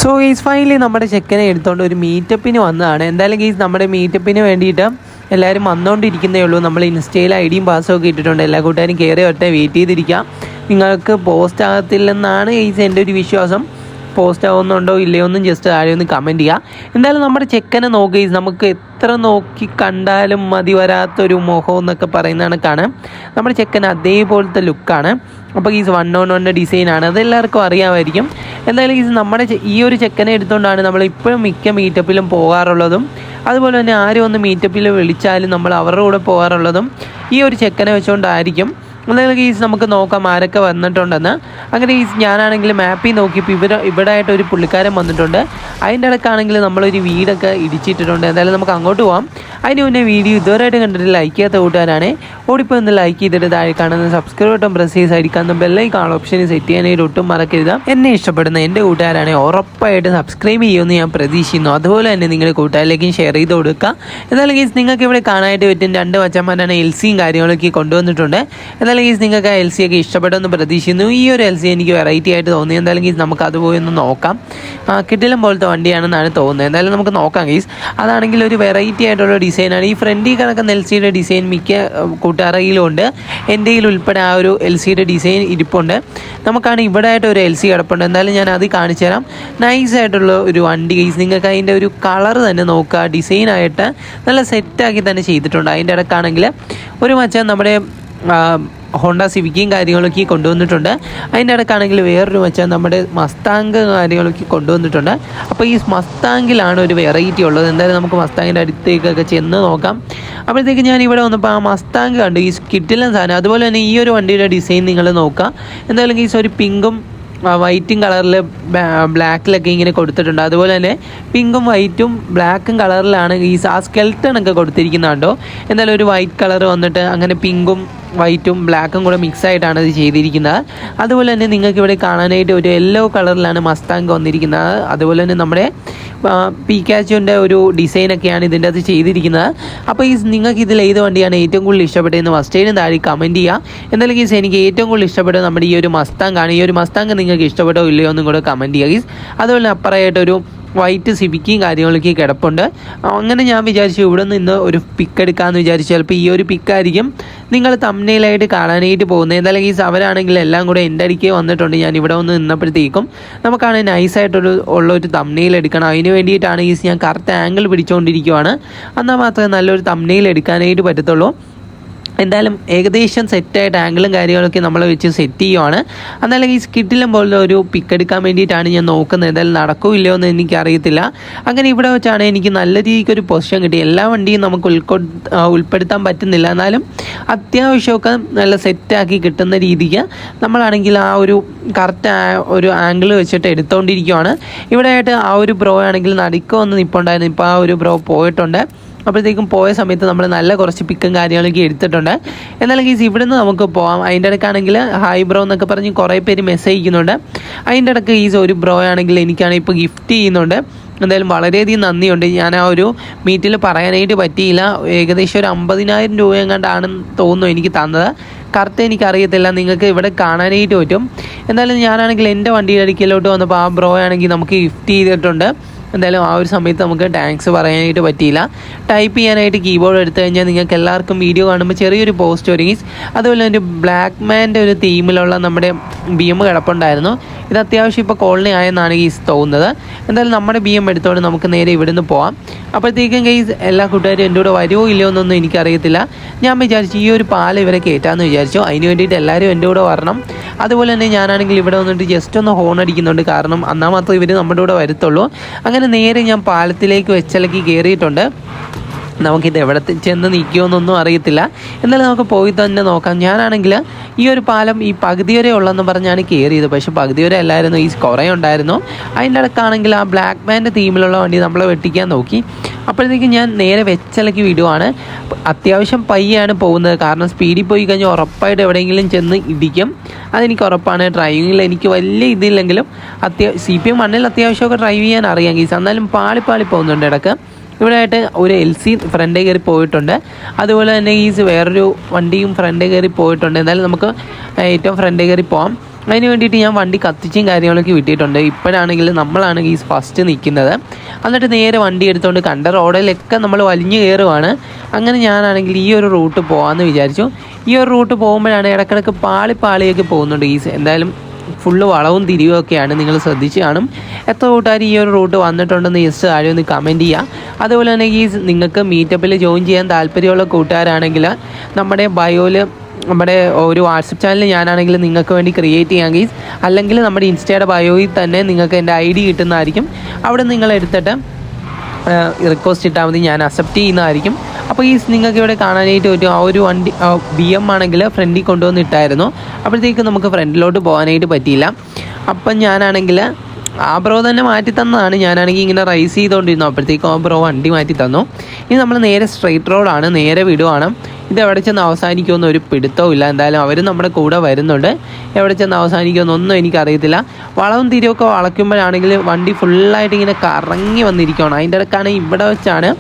So guys finally നമ്മുടെ ചെക്കനെ എടുത്തുകൊണ്ട് ഒരു മീറ്റപ്പിന് വന്നതാണ്. എന്തായാലും ഗെയ്സ് നമ്മുടെ മീറ്റപ്പിന് വേണ്ടിയിട്ട് എല്ലാവരും വന്നുകൊണ്ടിരിക്കുന്നേ ഉള്ളൂ. നമ്മൾ ഇൻസ്റ്റയിൽ ഐഡിയും പാസ്സും ഒക്കെ ഇട്ടിട്ടുണ്ട്. എല്ലാ കൂട്ടുകാരും കയറി വരട്ടെ, വെയിറ്റ് ചെയ്തിരിക്കാം. നിങ്ങൾക്ക് പോസ്റ്റ് ആകത്തില്ലെന്നാണ് ഗെയ്സ് എൻ്റെ ഒരു വിശ്വാസം. പോസ്റ്റ് ആവുന്നുണ്ടോ ഇല്ലയോ ഒന്നും ജസ്റ്റ് താഴെ ഒന്ന് കമൻറ്റ് ചെയ്യുക. എന്തായാലും നമ്മുടെ ചെക്കനെ നോക്കി നമുക്ക് എത്ര നോക്കി കണ്ടാലും മതി വരാത്തൊരു മുഖം എന്നൊക്കെ പറയുന്ന കണക്കാണ് നമ്മുടെ ചെക്കൻ. അതേപോലത്തെ ലുക്കാണ്. അപ്പോൾ ഈസ് 1-on-1 ഡിസൈനാണ്, അതെല്ലാവർക്കും അറിയാമായിരിക്കും. എന്തായാലും ഈസ് നമ്മുടെ ഈ ഒരു ചെക്കനെ എടുത്തുകൊണ്ടാണ് നമ്മൾ ഇപ്പോഴും മിക്ക മീറ്റപ്പിലും പോകാറുള്ളതും. അതുപോലെ തന്നെ ആരും ഒന്ന് മീറ്റപ്പിൽ വിളിച്ചാലും നമ്മൾ അവരുടെ കൂടെ പോകാറുള്ളതും ഈ ഒരു ചെക്കനെ വെച്ചുകൊണ്ടായിരിക്കും. എന്തായാലും ഈസ് നമുക്ക് നോക്കാം ആരൊക്കെ വന്നിട്ടുണ്ടെന്ന്. അങ്ങനെ ഈസ് ഞാനാണെങ്കിൽ മാപ്പിൽ നോക്കിയപ്പോൾ ഇവിടെ ആയിട്ട് ഒരു പുള്ളിക്കാരൻ വന്നിട്ടുണ്ട്. അതിൻ്റെ ഇടയ്ക്കാണെങ്കിൽ നമ്മളൊരു വീടൊക്കെ ഇടിച്ചിട്ടിട്ടുണ്ട്. എന്തായാലും നമുക്ക് അങ്ങോട്ട് പോകാം. അതിന് മുന്നേ വീഡിയോ ഇതുവരെയായിട്ട് കണ്ടിട്ട് ലൈക്ക് ചെയ്യാത്ത കൂട്ടുകാരാണ്, ഓടിപ്പോൾ ഒന്ന് ലൈക്ക് ചെയ്തിട്ട് താഴെ കാണുന്ന സബ്സ്ക്രൈബ് ബട്ടൺ പ്രസ് ചെയ്ത് അടിക്കാവുന്ന ബെല്ലൈക്കൺ ഓപ്ഷൻ സെറ്റ് ചെയ്യാനായിട്ട് ഒട്ടും മറക്കരുത്. എന്നെ ഇഷ്ടപ്പെടുന്ന എൻ്റെ കൂട്ടുകാരാണ് ഉറപ്പായിട്ട് സബ്സ്ക്രൈബ് ചെയ്യുമെന്ന് ഞാൻ പ്രതീക്ഷിക്കുന്നു. അതുപോലെ തന്നെ നിങ്ങളുടെ കൂട്ടുകാരിലേക്കും ഷെയർ ചെയ്ത് കൊടുക്കുക. എന്നാലും ഗീസ് നിങ്ങൾക്ക് ഇവിടെ കാണാനായിട്ട് പറ്റും 2 മച്ചന്മാരാണ് എൽസിയും കാര്യങ്ങളൊക്കെ കൊണ്ടുവന്നിട്ടുണ്ട്. എന്നാലും ഗീസ് നിങ്ങൾക്ക് ആ എൽസി ഒക്കെ ഇഷ്ടപ്പെട്ടെന്ന് പ്രതീക്ഷിക്കുന്നു. ഈ ഒരു എൽസി എനിക്ക് വെറൈറ്റി ആയിട്ട് തോന്നി. എന്തായാലും ഗീസ് നമുക്ക് അതുപോയി ഒന്ന് നോക്കാം. കിടിലം പോലത്തെ വണ്ടിയാണെന്നാണ് തോന്നുന്നത്. എന്തായാലും നമുക്ക് നോക്കാം ഗീസ്. അതാണെങ്കിൽ ഒരു വെറൈറ്റി ആയിട്ടുള്ള ഡിസൈനാണ്. ഈ ഫ്രണ്ടിൽ കിടക്കുന്ന എൽസിയുടെ ഡിസൈൻ മിക്ക കൂട്ടുകാരിലും ഉണ്ട്. എൻ്റെ കയ്യിൽ ഉൾപ്പെടെ ആ ഒരു എൽസിയുടെ ഡിസൈൻ ഇരിപ്പുണ്ട്. നമുക്കാണ് ഇവിടെ ആയിട്ട് ഒരു എൽസി കിടപ്പുണ്ട്. എന്തായാലും ഞാൻ അത് കാണിച്ചു തരാം. നൈസായിട്ടുള്ള ഒരു വണ്ടി ഗീസ്. നിങ്ങൾക്ക് അതിൻ്റെ ഒരു കളർ തന്നെ നോക്കുക, ഡിസൈനായിട്ട് നല്ല സെറ്റാക്കി തന്നെ ചെയ്തിട്ടുണ്ട്. അതിൻ്റെ ഇടയ്ക്കാണെങ്കിൽ ഒരു മച്ചാൻ നമ്മുടെ ഹോണ്ട സിവിക്കും കാര്യങ്ങളൊക്കെ കൊണ്ടുവന്നിട്ടുണ്ട്. അതിൻ്റെ ഇടയ്ക്കാണെങ്കിൽ വേറൊരു മച്ചാൻ നമ്മുടെ മസ്താങ് കാര്യങ്ങളൊക്കെ കൊണ്ടുവന്നിട്ടുണ്ട്. അപ്പോൾ ഈ മസ്താങ്ങിലാണ് ഒരു വെറൈറ്റി ഉള്ളത്. എന്തായാലും നമുക്ക് മസ്താങ്ങിൻ്റെ അടുത്തേക്കൊക്കെ ചെന്ന് നോക്കാം. അപ്പോഴത്തേക്ക് ഞാൻ ഇവിടെ വന്നപ്പോൾ ആ മസ്താങ് കണ്ടു. ഈ കിട്ടില്ല സാധനം. അതുപോലെ തന്നെ ഈ ഒരു വണ്ടിയുടെ ഡിസൈൻ നിങ്ങൾ നോക്കുക. എന്തായാലും ഈ ഒരു പിങ്കും വൈറ്റും കളറിൽ ബ്ലാക്കിലൊക്കെ ഇങ്ങനെ കൊടുത്തിട്ടുണ്ട്. അതുപോലെ തന്നെ പിങ്കും വൈറ്റും ബ്ലാക്കും കളറിലാണ് ഈ ആ സ്കെൽട്ടണൊക്കെ കൊടുത്തിരിക്കുന്നുണ്ടോ. എന്തായാലും ഒരു വൈറ്റ് കളർ വന്നിട്ട് അങ്ങനെ പിങ്കും വൈറ്റും ബ്ലാക്കും കൂടെ മിക്സ് ആയിട്ടാണ് ഇത് ചെയ്തിരിക്കുന്നത്. അതുപോലെ തന്നെ നിങ്ങൾക്ക് ഇവിടെ കാണാനായിട്ട് ഒരു യെല്ലോ കളറിലാണ് മസ്താങ് വന്നിരിക്കുന്നത്. അതുപോലെ തന്നെ നമ്മുടെ പിക്കാച്ചോൻ്റെ ഒരു ഡിസൈനൊക്കെയാണ് ഇതിൻ്റെ അത് ചെയ്തിരിക്കുന്നത്. അപ്പോൾ ഈ നിങ്ങൾക്ക് ഇതിൽ ഏത് വണ്ടിയാണ് ഏറ്റവും കൂടുതൽ ഇഷ്ടപ്പെട്ടതെന്ന് ഫസ്റ്റേനും താഴെ കമൻറ്റ് ചെയ്യുക. എന്നാലും ഗീസ് എനിക്ക് ഏറ്റവും കൂടുതൽ ഇഷ്ടപ്പെട്ടത് നമ്മുടെ ഈ ഒരു മസ്താങ്ങാണ്. ഈ ഒരു മസ്താങ് നിങ്ങൾക്ക് ഇഷ്ടപ്പെട്ടോ ഇല്ലയോ എന്നും കൂടെ കമൻറ്റ് ചെയ്യുക ഗീസ്. അതുപോലെ അപ്പുറമായിട്ടൊരു വൈറ്റ് സിവിക്കും കാര്യങ്ങളൊക്കെ കിടപ്പുണ്ട്. അങ്ങനെ ഞാൻ വിചാരിച്ചു ഇവിടെ നിന്ന് ഒരു പിക്ക് എടുക്കാമെന്ന് വിചാരിച്ചു. ചിലപ്പോൾ ഈ ഒരു പിക്കായിരിക്കും നിങ്ങൾ തംബ്നെയിലായിട്ട് കാണാനായിട്ട് പോകുന്നത്. എന്തായാലും ഈ അവരാണെങ്കിൽ എല്ലാം കൂടെ എൻ്റെ അടിക്ക് വന്നിട്ടുണ്ട്. ഞാൻ ഇവിടെ വന്ന് നിന്നപ്പോഴത്തേക്കും നമുക്കാണ് നൈസായിട്ടൊരു ഒരു തംബ്നെയിൽ എടുക്കണം. അതിന് വേണ്ടിയിട്ടാണ് ഈ ഞാൻ കറക്റ്റ് ആംഗിൾ പിടിച്ചുകൊണ്ടിരിക്കുവാണ്. എന്നാൽ മാത്രമേ നല്ലൊരു തംബ്നെയിൽ എടുക്കാനായിട്ട് പറ്റത്തുള്ളൂ. എന്തായാലും ഏകദേശം സെറ്റായിട്ട് ആംഗിളും കാര്യങ്ങളൊക്കെ നമ്മൾ വെച്ച് സെറ്റ് ചെയ്യുവാണ്. എന്നാലും ഈ സ്കിഡിലും പോലെ ഒരു പിക്ക് എടുക്കാൻ വേണ്ടിയിട്ടാണ് ഞാൻ നോക്കുന്നത്. എന്തായാലും നടക്കില്ലയോ എന്ന് എനിക്കറിയത്തില്ല. അങ്ങനെ ഇവിടെ വെച്ചാണ് എനിക്ക് നല്ല രീതിക്കൊരു പൊസിഷൻ കിട്ടി. എല്ലാ വണ്ടിയും നമുക്ക് ഉൾപ്പെടുത്താൻ പറ്റുന്നില്ല. എന്നാലും അത്യാവശ്യമൊക്കെ നല്ല സെറ്റാക്കി കിട്ടുന്ന രീതിക്ക് നമ്മളാണെങ്കിൽ ആ ഒരു കറക്റ്റ് ഒരു ആംഗിൾ വെച്ചിട്ട് എടുത്തുകൊണ്ടിരിക്കുകയാണ്. ഇവിടെ ആയിട്ട് ആ ഒരു ബ്രോ ആണെങ്കിൽ നടുക്ക് വന്ന് നിൽപ്പുണ്ടായിരുന്നു. ഇപ്പോൾ ആ ഒരു ബ്രോ പോയിട്ടുണ്ട്. അപ്പോഴത്തേക്കും പോയ സമയത്ത് നമ്മൾ നല്ല കുറച്ച് പിക്കും കാര്യങ്ങളൊക്കെ എടുത്തിട്ടുണ്ട്. എന്നാലും ഗീസ് ഇവിടെ നിന്ന് നമുക്ക് പോകാം. അതിൻ്റെ ഇടയ്ക്കാണെങ്കിൽ ഹായ് ബ്രോ എന്നൊക്കെ പറഞ്ഞ് കുറേ പേര് മെസ്സേജ് ചെയ്യുന്നുണ്ട്. അതിൻ്റെ ഇടയ്ക്ക് ഗീസ് ഒരു ബ്രോ ആണെങ്കിൽ എനിക്കാണെങ്കിൽ ഇപ്പോൾ ഗിഫ്റ്റ് ചെയ്യുന്നുണ്ട്. എന്തായാലും വളരെയധികം നന്ദിയുണ്ട്. ഞാൻ ആ ഒരു മീറ്റിൽ പറയാനായിട്ട് പറ്റിയില്ല. ഏകദേശം ഒരു 50,000 രൂപ എങ്ങാണ്ടാണെന്ന് തോന്നുന്നു എനിക്ക് തന്നത്. കറക്റ്റ് എനിക്കറിയത്തില്ല. നിങ്ങൾക്ക് ഇവിടെ കാണാനായിട്ട് പറ്റും. എന്തായാലും ഞാനാണെങ്കിൽ എൻ്റെ വണ്ടിയുടെ അടുക്കലോട്ട് വന്നപ്പോൾ ആ ബ്രോ ആണെങ്കിൽ നമുക്ക് ഗിഫ്റ്റ് ചെയ്തിട്ടുണ്ട്. എന്തായാലും ആ ഒരു സമയത്ത് നമുക്ക് താങ്ക്സ് പറയാനായിട്ട് പറ്റിയില്ല. ടൈപ്പ് ചെയ്യാനായിട്ട് കീബോർഡ് എടുത്തു കഴിഞ്ഞാൽ നിങ്ങൾക്ക് എല്ലാവർക്കും വീഡിയോ കാണുമ്പോൾ ചെറിയൊരു പോസ്റ്റ് വരും. അതുപോലെ ഒരു ബ്ലാക്ക് മാൻ്റെ ഒരു തീമിലുള്ള നമ്മുടെ BM കിടപ്പുണ്ടായിരുന്നു. ഇത് അത്യാവശ്യം ഇപ്പോൾ കോളനി ആയെന്നാണ് ഗീസ് തോന്നുന്നത്. എന്തായാലും നമ്മുടെ BM എടുത്തോണ്ട് നമുക്ക് നേരെ ഇവിടുന്ന് പോകാം. അപ്പോഴത്തേക്കും ഗീസ് എല്ലാ കൂട്ടുകാരും എൻ്റെ കൂടെ വരുമോ ഇല്ലയോ എന്നൊന്നും എനിക്കറിയത്തില്ല. ഞാൻ വിചാരിച്ചു ഈ ഒരു പാലം ഇവരെ കയറ്റാമെന്ന് വിചാരിച്ചു. അതിന് വേണ്ടിയിട്ട് എല്ലാവരും എൻ്റെ കൂടെ വരണം. അതുപോലെ തന്നെ ഞാനാണെങ്കിൽ ഇവിടെ വന്നിട്ട് ജസ്റ്റ് ഒന്ന് ഹോൺ അടിക്കുന്നുണ്ട്. കാരണം എന്നാൽ മാത്രമേ ഇവർ നമ്മുടെ കൂടെ വരത്തുള്ളൂ. അങ്ങനെ നേരെ ഞാൻ പാലത്തിലേക്ക് വെച്ചിളക്കി കയറിയിട്ടുണ്ട്. നമുക്കിത് എവിടെ ചെന്ന് നിൽക്കുമെന്നൊന്നും അറിയത്തില്ല. എന്നാലും നമുക്ക് പോയി തന്നെ നോക്കാം. ഞാനാണെങ്കിൽ ഈ ഒരു പാലം ഈ പകുതി വരെ ഉള്ളതെന്ന് പറഞ്ഞാണ് കയറിയത്. പക്ഷേ പകുതി വരെ അല്ലായിരുന്നു, ഈ കുറേ ഉണ്ടായിരുന്നു. അതിൻ്റെ ഇടയ്ക്കാണെങ്കിൽ ആ ബ്ലാക്ക് മാൻ്റെ തീമിലുള്ള വണ്ടി നമ്മളെ വെട്ടിക്കാൻ നോക്കി. അപ്പോഴത്തേക്കും ഞാൻ നേരെ വെച്ചിളക്കി വിടുവാണ്. അത്യാവശ്യം പയ്യാണ് പോകുന്നത്. കാരണം സ്പീഡിൽ പോയി കഴിഞ്ഞാൽ ഉറപ്പായിട്ട് എവിടെയെങ്കിലും ചെന്ന് ഇടിക്കും. അതെനിക്ക് ഉറപ്പാണ്. ഡ്രൈവിങ്ങിൽ എനിക്ക് വലിയ ഇതില്ലെങ്കിലും CPM 1 അത്യാവശ്യമൊക്കെ ഡ്രൈവ് ചെയ്യാൻ അറിയാം ഗീസ്. എന്നാലും പാളി പോകുന്നുണ്ട് ഇടയ്ക്ക്. ഇവിടെ ആയിട്ട് ഒരു LC ഫ്രണ്ടേ കയറി പോയിട്ടുണ്ട്. അതുപോലെ തന്നെ ഈ വേറൊരു വണ്ടിയും ഫ്രണ്ടേ കയറി പോയിട്ടുണ്ട്. എന്തായാലും നമുക്ക് ഏറ്റവും ഫ്രണ്ടേ കയറി പോകാം. അതിന് വേണ്ടിയിട്ട് ഞാൻ വണ്ടി കത്തിച്ചും കാര്യങ്ങളൊക്കെ വിട്ടിട്ടുണ്ട്. ഇപ്പോഴാണെങ്കിൽ നമ്മളാണ് ഗീസ് ഫസ്റ്റ് നിൽക്കുന്നത്. എന്നിട്ട് നേരെ വണ്ടി എടുത്തുകൊണ്ട് കണ്ട റോഡിലൊക്കെ നമ്മൾ വലിഞ്ഞു കയറുവാണ്. അങ്ങനെ ഞാനാണെങ്കിൽ ഈ ഒരു റൂട്ട് പോകാമെന്ന് വിചാരിച്ചു. ഈ ഒരു റൂട്ട് പോകുമ്പോഴാണ് ഇടയ്ക്കിടയ്ക്ക് പാളിയൊക്കെ പോകുന്നുണ്ട് ഗീസ്. എന്തായാലും ഫുള്ള് വളവും തിരിവുമൊക്കെയാണ്, നിങ്ങൾ ശ്രദ്ധിച്ച് കാണും. എത്ര കൂട്ടുകാർ ഈ ഒരു റൂട്ട് വന്നിട്ടുണ്ടെന്ന് ജസ്റ്റ് ആരും ഒന്ന് കമൻറ്റ് ചെയ്യുക. അതുപോലെ തന്നെ ഈ നിങ്ങൾക്ക് മീറ്റപ്പിൽ ജോയിൻ ചെയ്യാൻ താല്പര്യമുള്ള കൂട്ടുകാരാണെങ്കിൽ നമ്മുടെ ബയോയിൽ നമ്മുടെ ഒരു വാട്സപ്പ് ചാനൽ ഞാനാണെങ്കിൽ നിങ്ങൾക്ക് വേണ്ടി ക്രിയേറ്റ് ചെയ്യാം ഗീസ്. അല്ലെങ്കിൽ നമ്മുടെ ഇൻസ്റ്റയുടെ ബയോയിൽ തന്നെ നിങ്ങൾക്ക് എൻ്റെ ID കിട്ടുന്നതായിരിക്കും. അവിടെ നിങ്ങൾ എടുത്തിട്ട് റിക്വസ്റ്റ് ഇട്ടാൽ മതി, ഞാൻ അക്സെപ്റ്റ് ചെയ്യുന്നതായിരിക്കും. അപ്പോൾ ഈ നിങ്ങൾക്ക് ഇവിടെ കാണാനായിട്ട് പറ്റും. ആ ഒരു വണ്ടി BM ആണെങ്കിൽ ഫ്രണ്ടിൽ കൊണ്ടുവന്നിട്ടായിരുന്നു. അപ്പോഴത്തേക്ക് നമുക്ക് ഫ്രണ്ടിലോട്ട് പോകാനായിട്ട് പറ്റിയില്ല. അപ്പം ഞാനാണെങ്കിൽ ആ ബ്രോ തന്നെ മാറ്റി തന്നതാണ്. ഞാനാണെങ്കിൽ ഇങ്ങനെ റൈസ് ചെയ്തുകൊണ്ടിരുന്നു. അപ്പോഴത്തേക്കും ആ ബ്രോ വണ്ടി മാറ്റി തന്നു. ഇനി നമ്മൾ നേരെ സ്ട്രെയിറ്റ് റോഡാണ്, നേരെ വിടുവാണ്. ഇത് എവിടെ ചെന്ന് അവസാനിക്കുമെന്ന് ഒരു പിടുത്തവും ഇല്ല. എന്തായാലും അവർ നമ്മുടെ കൂടെ വരുന്നുണ്ട്. എവിടെ ചെന്ന് അവസാനിക്കുമെന്നൊന്നും എനിക്കറിയത്തില്ല. വളവും തിരിവൊക്കെ വളയ്ക്കുമ്പോഴാണെങ്കിൽ വണ്ടി ഫുള്ളായിട്ട് ഇങ്ങനെ കറങ്ങി വന്നിരിക്കുകയാണ്. അതിൻ്റെ ഇടയ്ക്കാണ് ഇവിടെ വെച്ചാണ്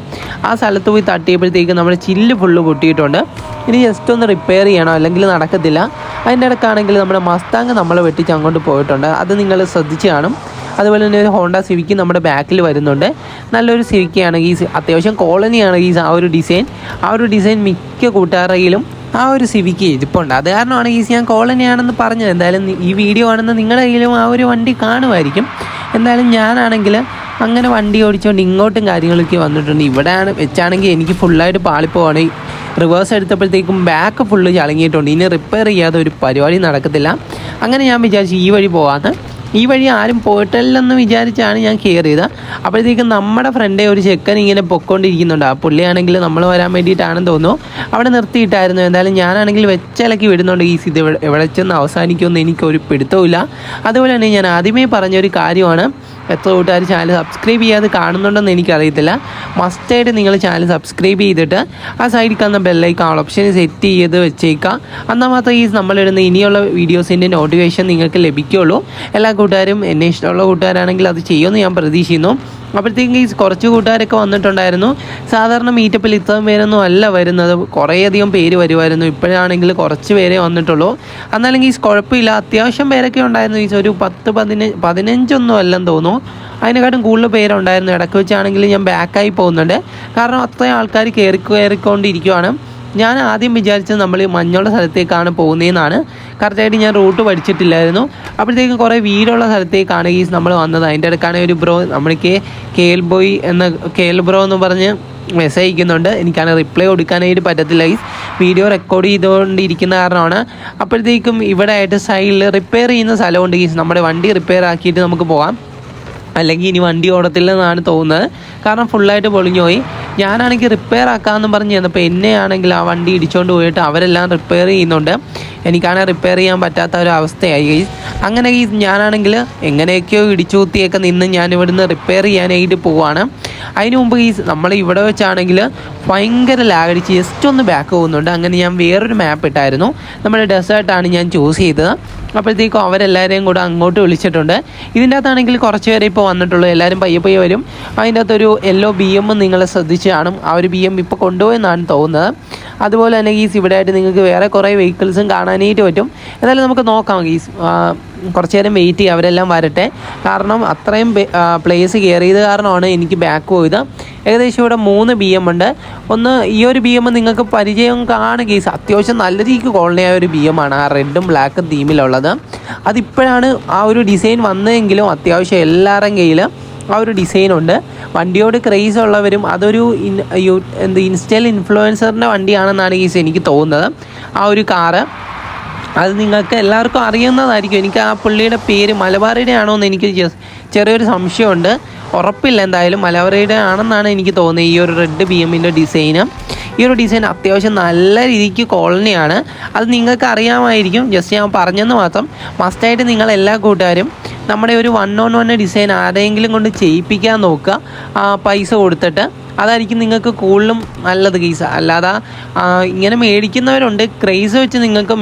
ആ സ്ഥലത്ത് പോയി തട്ടിയപ്പോഴത്തേക്കും നമ്മുടെ ചില്ല് ഫുള്ള് പൊട്ടിയിട്ടുണ്ട്. ഇനി ജസ്റ്റ് ഒന്ന് റിപ്പയർ ചെയ്യണം, അല്ലെങ്കിൽ നടക്കത്തില്ല. അതിൻ്റെ ഇടയ്ക്കാണെങ്കിൽ നമ്മുടെ മസ്താങ് നമ്മളെ വെട്ടിച്ച് അങ്ങോട്ട് പോയിട്ടുണ്ട്. അത് നിങ്ങൾ ശ്രദ്ധിച്ച് കാണും. അതുപോലെ തന്നെ ഒരു ഹോണ്ട സിവിക്ക് നമ്മുടെ ബാക്കിൽ വരുന്നുണ്ട്. നല്ലൊരു സിവിക്കയാണ് ഈ, അത്യാവശ്യം കോളനിയാണ് ഈ ആ ഒരു ഡിസൈൻ മിക്ക കൂട്ടുകാരുടെയിലും ആ ഒരു സിവിക്ക് ഇരിപ്പുണ്ട്. അത് കാരണമാണ് ഞാൻ കോളനിയാണെന്ന് പറഞ്ഞത്. എന്തായാലും ഈ വീഡിയോ ആണെന്ന് നിങ്ങളുടെ കയ്യിലും ആ ഒരു വണ്ടി കാണുമായിരിക്കും. എന്തായാലും ഞാനാണെങ്കിൽ അങ്ങനെ വണ്ടി ഓടിച്ചുകൊണ്ട് ഇങ്ങോട്ടും കാര്യങ്ങളൊക്കെ വന്നിട്ടുണ്ട്. ഇവിടെയാണ് വെച്ചാണെങ്കിൽ എനിക്ക് ഫുള്ളായിട്ട് പാളിപ്പോവാണ്. റിവേഴ്സ് എടുത്തപ്പോഴത്തേക്കും ബാക്ക് ഫുള്ള് ചളങ്ങിയിട്ടുണ്ട്. ഇനി റിപ്പയർ ചെയ്യാതെ ഒരു പരിപാടി നടക്കത്തില്ല. അങ്ങനെ ഞാൻ വിചാരിച്ചു ഈ വഴി പോകാമെന്ന്. ഈ വഴി ആരും പോയിട്ടില്ലെന്ന് വിചാരിച്ചാണ് ഞാൻ കയറിയത്. അപ്പോഴത്തേക്കും നമ്മുടെ ഫ്രണ്ടേ ഒരു ചെക്കൻ ഇങ്ങനെ പൊയ്ക്കൊണ്ടിരിക്കുന്നുണ്ട്. ആ പുള്ളിയാണെങ്കിൽ നമ്മൾ വരാൻ വേണ്ടിയിട്ടാണെന്ന് തോന്നുന്നു. അവിടെ നിർത്തിയിട്ടായിരുന്നു. എന്തായാലും ഞാനാണെങ്കിൽ വെച്ചിലക്കി വിടുന്നുണ്ട്. ഇത് എവിടെ ചെന്ന് അവസാനിക്കുമെന്ന് എനിക്കൊരു പിടുത്തവുമില്ല. അതുപോലെ തന്നെ ഞാൻ ആദ്യമേ പറഞ്ഞൊരു കാര്യമാണ്, എത്ര കൂട്ടുകാർ ചാനൽ സബ്സ്ക്രൈബ് ചെയ്യാതെ കാണുന്നുണ്ടെന്ന് എനിക്കറിയത്തില്ല. മസ്റ്റായിട്ട് നിങ്ങൾ ചാനൽ സബ്സ്ക്രൈബ് ചെയ്തിട്ട് ആ സൈഡിൽ കാണുന്ന ബെല്ലൈക്കൺ ഓപ്ഷൻ സെറ്റ് ചെയ്ത് വെച്ചേക്കുക. എന്നാൽ മാത്രമേ നമ്മളിടുന്ന ഇനിയുള്ള വീഡിയോസിൻ്റെ നോട്ടിഫിക്കേഷൻ നിങ്ങൾക്ക് ലഭിക്കുകയുള്ളൂ. എല്ലാ കൂട്ടുകാരും എന്നെ ഇഷ്ടമുള്ള കൂട്ടുകാരാണെങ്കിൽ അത് ചെയ്യുമെന്ന് ഞാൻ പ്രതീക്ഷിക്കുന്നു. അപ്പോഴത്തേക്കും കുറച്ച് കൂട്ടുകാരൊക്കെ വന്നിട്ടുണ്ടായിരുന്നു. സാധാരണ മീറ്റപ്പിൽ ഇത്രയും പേരൊന്നും അല്ല വരുന്നത്, കുറേയധികം പേര് വരുമായിരുന്നു. ഇപ്പോഴാണെങ്കിൽ കുറച്ച് പേരേ വന്നിട്ടുള്ളൂ. എന്നാലും കുഴപ്പമില്ല, അത്യാവശ്യം പേരൊക്കെ ഉണ്ടായിരുന്നു. ഒരു 10-15 അല്ലെന്ന് തോന്നുന്നു. അതിനെക്കാട്ടും കൂടുതൽ പേരുണ്ടായിരുന്നു. ഇടയ്ക്ക് വെച്ചാണെങ്കിൽ ഞാൻ ബാക്കായി പോകുന്നുണ്ട്, കാരണം അത്രയും ആൾക്കാർ കയറിക്കൊണ്ടിരിക്കുകയാണ്. ഞാൻ ആദ്യം വിചാരിച്ചത് നമ്മൾ മഞ്ഞുള്ള സ്ഥലത്തേക്കാണ് പോകുന്നതെന്നാണ്. കറക്റ്റായിട്ട് ഞാൻ റൂട്ട് പഠിച്ചിട്ടില്ലായിരുന്നു. അപ്പോഴത്തേക്കും കുറേ വീടുള്ള സ്ഥലത്തേക്കാണ് നമ്മൾ വന്നത്. അതിൻ്റെ ഇടയ്ക്കാണ് ഒരു ബ്രോ നമ്മൾക്ക് കേൽ ബ്രോ എന്ന് പറഞ്ഞ് മെസ്സേജ് അയക്കുന്നുണ്ട്. എനിക്കാണ് റിപ്ലൈ കൊടുക്കാനായിട്ട് പറ്റത്തില്ല. വീഡിയോ റെക്കോർഡ് ചെയ്തുകൊണ്ടിരിക്കുന്ന കാരണമാണ്. അപ്പോഴത്തേക്കും ഇവിടെ ആയിട്ട് സൈഡിൽ റിപ്പയർ ചെയ്യുന്ന സ്ഥലമുണ്ട്. നമ്മുടെ വണ്ടി റിപ്പയർ ആക്കിയിട്ട് നമുക്ക് പോകാം. അല്ലെങ്കിൽ ഇനി വണ്ടി ഓടത്തില്ലെന്നാണ് തോന്നുന്നത്, കാരണം ഫുള്ളായിട്ട് പൊളിഞ്ഞു പോയി. ഞാനാണെങ്കിൽ റിപ്പയർ ആക്കാമെന്ന് പറഞ്ഞ് ചെന്നപ്പോൾ എന്നെയാണെങ്കിൽ ആ വണ്ടി ഇടിച്ചുകൊണ്ട് പോയിട്ട് അവരെല്ലാം റിപ്പയർ ചെയ്യുന്നുണ്ട്. എനിക്കാണെങ്കിൽ റിപ്പയർ ചെയ്യാൻ പറ്റാത്ത ഒരു അവസ്ഥയായി. അങ്ങനെ ഞാനാണെങ്കിൽ എങ്ങനെയൊക്കെയോ ഇടിച്ചു കുത്തിയൊക്കെ നിന്ന് ഞാനിവിടുന്ന് റിപ്പയർ ചെയ്യാനായിട്ട് പോവാണ്. അതിന് മുമ്പ് നമ്മൾ ഇവിടെ വെച്ചാണെങ്കിൽ ഭയങ്കര ലാഗടിച്ച് ജസ്റ്റ് ഒന്ന് ബാക്ക് പോകുന്നുണ്ട്. അങ്ങനെ ഞാൻ വേറൊരു മാപ്പ് ഇട്ടായിരുന്നു. നമ്മുടെ ഡെസേർട്ടാണ് ഞാൻ ചൂസ് ചെയ്തത്. അപ്പോഴത്തേക്കും അവരെല്ലാവരെയും കൂടെ അങ്ങോട്ട് വിളിച്ചിട്ടുണ്ട്. ഇതിൻ്റെ അകത്താണെങ്കിൽ കുറച്ച് പേരെ ഇപ്പോൾ വന്നിട്ടുള്ളൂ. എല്ലാവരും പയ്യെ വരും. അതിൻ്റെ അകത്തൊരു യെല്ലോ BM നിങ്ങൾ ശ്രദ്ധിച്ച് കാണും. ആ ഒരു BM ഇപ്പോൾ കൊണ്ടുപോയെന്നാണ് തോന്നുന്നത്. അതുപോലെ തന്നെ ഇവിടെ ആയിട്ട് നിങ്ങൾക്ക് വേറെ കുറേ വെഹിക്കിൾസും കാണാനായിട്ട് പറ്റും. എന്നാലും നമുക്ക് നോക്കാം. കുറച്ച് നേരം വെയിറ്റ് ചെയ്യുക, അവരെല്ലാം വരട്ടെ. കാരണം അത്രയും പ്ലേസ് കയറിയത് കാരണമാണ് എനിക്ക് ബാക്ക് പോയത്. ഏകദേശം ഇവിടെ 3 BM ഉണ്ട്. ഈ ഒരു BM നിങ്ങൾക്ക് പരിചയം കാണുക. അത്യാവശ്യം നല്ല രീതിക്ക് കോളനിയായ ഒരു BM ആണ്, ആ റെഡും ബ്ലാക്കും തീമിലുള്ളത്. അതിപ്പോഴാണ് ആ ഒരു ഡിസൈൻ വന്നതെങ്കിലും അത്യാവശ്യം എല്ലാവരുടെയും കയ്യിൽ ആ ഒരു ഡിസൈനുണ്ട്. വണ്ടിയോട് ക്രേസ് ഉള്ളവരും അതൊരു ഇൻസ്റ്റയിൽ ഇൻഫ്ലുവൻസറിൻ്റെ വണ്ടിയാണെന്നാണ് എനിക്ക് തോന്നുന്നത്. ആ ഒരു കാറ് അത് നിങ്ങൾക്ക് എല്ലാവർക്കും അറിയുന്നതായിരിക്കും. എനിക്ക് ആ പുള്ളിയുടെ പേര് മലബാറിയുടെ ആണോ എന്ന് എനിക്ക് ചെറിയൊരു സംശയമുണ്ട്. ഉറപ്പില്ല. എന്തായാലും മലബാറിയുടെ ആണെന്നാണ് എനിക്ക് തോന്നുന്നത്. ഈ ഒരു റെഡ് BMൻ്റെ ഡിസൈന്, ഈ ഒരു ഡിസൈൻ അത്യാവശ്യം നല്ല രീതിക്ക് കോളനിയാണ്. അത് നിങ്ങൾക്ക് അറിയാമായിരിക്കും, ജസ്റ്റ് ഞാൻ പറഞ്ഞെന്ന് മാത്രം. മസ്റ്റായിട്ട് നിങ്ങൾ എല്ലാ കൂട്ടുകാരും നമ്മുടെ ഒരു 1-on-1 ഡിസൈൻ ആരെങ്കിലും കൊണ്ട് ചെയ്യിപ്പിക്കാൻ നോക്കുക. പൈസ കൊടുത്തിട്ട് അതായിരിക്കും നിങ്ങൾക്ക് കൂടുതലും നല്ലത് കേസ്. അല്ലാതെ ഇങ്ങനെ മേടിക്കുന്നവരുണ്ട്, ക്രേസ് വെച്ച് നിങ്ങൾക്ക്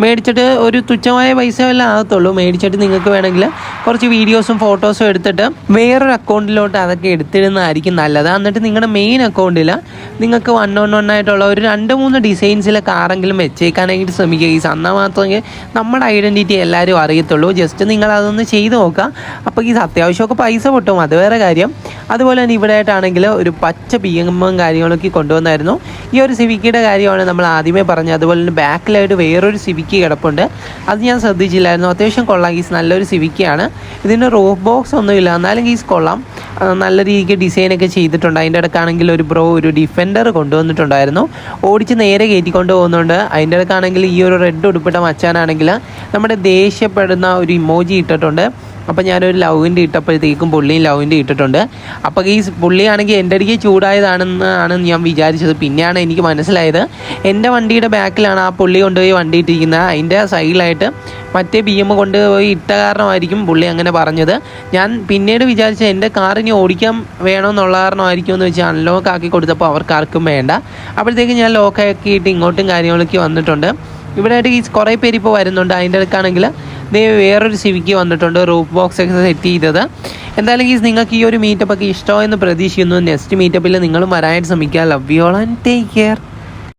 മേടിച്ചിട്ട് ഒരു തുച്ഛമായ പൈസ വല്ല ആകത്തുള്ളൂ. മേടിച്ചിട്ട് നിങ്ങൾക്ക് വേണമെങ്കിൽ കുറച്ച് വീഡിയോസും ഫോട്ടോസും എടുത്തിട്ട് വേറൊരു അക്കൗണ്ടിലോട്ട് അതൊക്കെ എടുത്തിടുന്നതായിരിക്കും നല്ലത്. എന്നിട്ട് നിങ്ങളുടെ മെയിൻ അക്കൗണ്ടിൽ നിങ്ങൾക്ക് 1 ആയിട്ടുള്ള ഒരു 2-3 ഡിസൈൻസിലെ കാറെങ്കിലും വെച്ചേക്കാനായിട്ട് ശ്രമിക്കുക കേസ്. എന്നാൽ മാത്രമേ നമ്മുടെ ഐഡൻറ്റിറ്റി എല്ലാവരും അറിയത്തുള്ളൂ. ജസ്റ്റ് നിങ്ങളതൊന്ന് ചെയ്ത് നോക്കുക. അപ്പോൾ ഈ അത്യാവശ്യമൊക്കെ പൈസ പൊട്ടും, അത് വേറെ കാര്യം. അതുപോലെ തന്നെ ഇവിടെ ആയിട്ടാണെങ്കിൽ ഒരു പച്ച BM കാര്യങ്ങളൊക്കെ കൊണ്ടുവന്നായിരുന്നു. ഈ ഒരു സിവിക്കിയുടെ കാര്യമാണ് നമ്മൾ ആദ്യമേ പറഞ്ഞത്. അതുപോലെ തന്നെ ബാക്കിലായിട്ട് വേറൊരു സിവിക്ക് കിടപ്പുണ്ട്, അത് ഞാൻ ശ്രദ്ധിച്ചില്ലായിരുന്നു. അത്യാവശ്യം കൊള്ളാം ഗീസ്, നല്ലൊരു സിവിക്കയാണ്. ഇതിന് റൂഫ് ബോക്സ് ഒന്നുമില്ല, എന്നാലും ഗീസ് കൊള്ളാം, നല്ല രീതിക്ക് ഡിസൈനൊക്കെ ചെയ്തിട്ടുണ്ട്. അതിൻ്റെ ഇടയ്ക്കാണെങ്കിൽ ഒരു ഡിഫൻഡർ കൊണ്ടുവന്നിട്ടുണ്ടായിരുന്നു, ഓടിച്ച് നേരെ കയറ്റിക്കൊണ്ട് പോകുന്നുണ്ട്. അതിൻ്റെ ഇടയ്ക്കാണെങ്കിൽ ഈ ഒരു റെഡ് ഉടുപ്പിട്ട മച്ചാനാണെങ്കിൽ നമ്മുടെ ദേഷ്യപ്പെടുന്ന ഒരു ഇമോജി ഇട്ടിട്ടുണ്ട്. അപ്പോൾ ഞാനൊരു ലവിൻ്റെ ഇട്ടപ്പോഴത്തേക്കും പുള്ളിയും ലവിൻ്റെ ഇട്ടിട്ടുണ്ട്. അപ്പോൾ ഈ പുള്ളിയാണെങ്കിൽ എൻ്റെ അടുക്ക് ചൂടായതാണെന്നാണ് ഞാൻ വിചാരിച്ചത്. പിന്നെയാണ് എനിക്ക് മനസ്സിലായത് എൻ്റെ വണ്ടിയുടെ ബാക്കിലാണ് ആ പുള്ളി കൊണ്ടുപോയി വണ്ടി ഇട്ടിരിക്കുന്നത്. അതിൻ്റെ സൈഡിലായിട്ട് മറ്റേ BM കൊണ്ടുപോയി ഇട്ട കാരണമായിരിക്കും പുള്ളി അങ്ങനെ പറഞ്ഞത്. ഞാൻ പിന്നീട് വിചാരിച്ചത് എൻ്റെ കാറിനി ഓടിക്കാൻ വേണമെന്നുള്ള കാരണമായിരിക്കും എന്ന് വെച്ച് അൺലോക്ക് ആക്കി കൊടുത്തപ്പോൾ അവർക്കാർക്കും വേണ്ട. അപ്പോഴത്തേക്കും ഞാൻ ലോക്കാക്കിയിട്ട് ഇങ്ങോട്ടും കാര്യങ്ങളൊക്കെ വന്നിട്ടുണ്ട്. ഇവിടെ ആയിട്ട് ഈ കുറേ പേര് ഇപ്പോൾ വരുന്നുണ്ട്. അതിൻ്റെ ഇടയ്ക്കാണെങ്കിൽ വേറൊരു സിവിക്ക് വന്നിട്ടുണ്ട്, റൂഫ് ബോക്സ് ഒക്കെ സെറ്റ് ചെയ്തത്. എന്തായാലും ഗീസ് നിങ്ങൾക്ക് ഈ ഒരു മീറ്റപ്പൊക്കെ ഇഷ്ടമായെന്ന് പ്രതീക്ഷിക്കുന്നു. നെക്സ്റ്റ് മീറ്റപ്പിൽ നിങ്ങളും വരാനായിട്ട് ശ്രമിക്കുക. Love you all and take care.